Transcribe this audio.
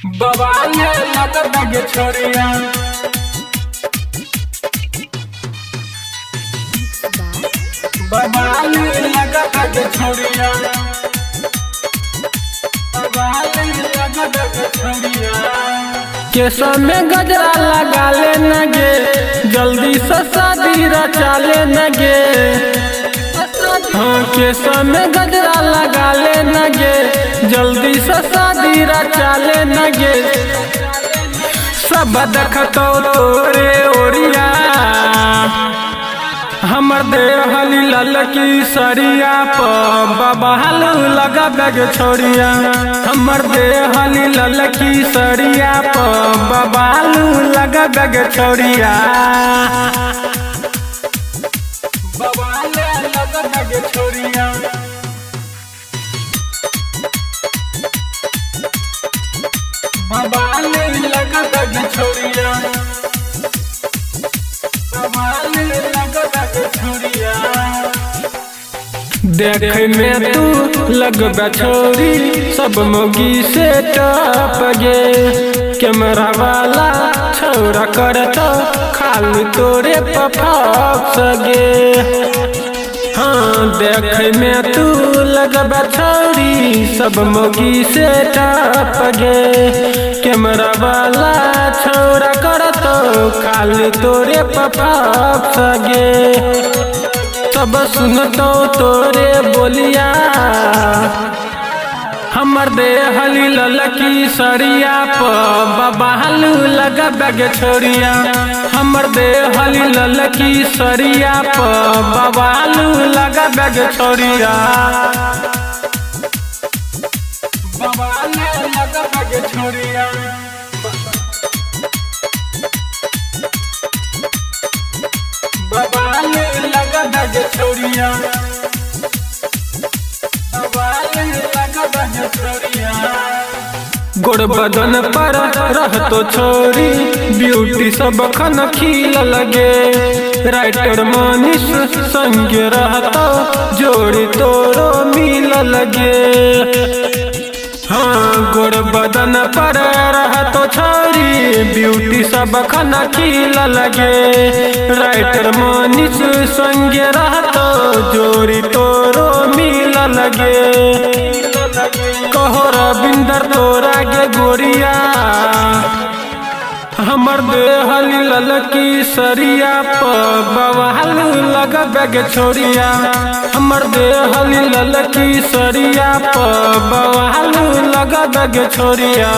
बवाले लगत गे छोरिया बवाले लगत गे छोरिया बवाले लगत गे छोरिया केसों में गजरा लगा ले न गे जल्दी से शादी रचा ले न गे। हाँ केसों में गजरा लगा ले न गे जल्दी से शादी रचा ले न गे। सब देखतो तोरे ओरिया हमर देहली ललकी सरिया बबाल लगा गे छोरिया हमर देहली ललकी सरिया बबाल लगा गे छोरिया बबाल लगा गे छोरिया बबाल लगा गे छोरिया देख में तू लगबा छोरी सब मोगी से टप गे कैमरा वाला छौरा करतो खाली तोरे पफाक गे। हाँ देख में तू लगबा छोरी सब मोगी से टप गे कैमरा वाला छौरा करतो खाली तोरे पफाक गे। सब सुनतो तोरे बोलिया हमर देहली ललकी सरिया बबाल लगा गे छोरिया हमर देहली ललकी सरिया बबाल लगा गे छोरिया बबाल लगा गे छोरिया बबाल लगा गे छोरिया बबाल लगा गे छोरिया। गोड़ बदन पर रहतो छोरी ब्यूटी सब खन खिल लगे राइटर मनीष संग रहतो जोड़ी तोरो मिल लगे। हाँ गोड़ बदन पर रहतो छोरी ब्यूटी सब खन खिल लगे राइटर मनीष संग रहतो जोड़ी तोरो मिल लगे। कहो रविंदर तोरा गे गोरिया हमर देहली ललकी सरिया बवाल लगा गे छोरिया हमर देहली ललकी सरिया बवाल लगा गे छोरिया।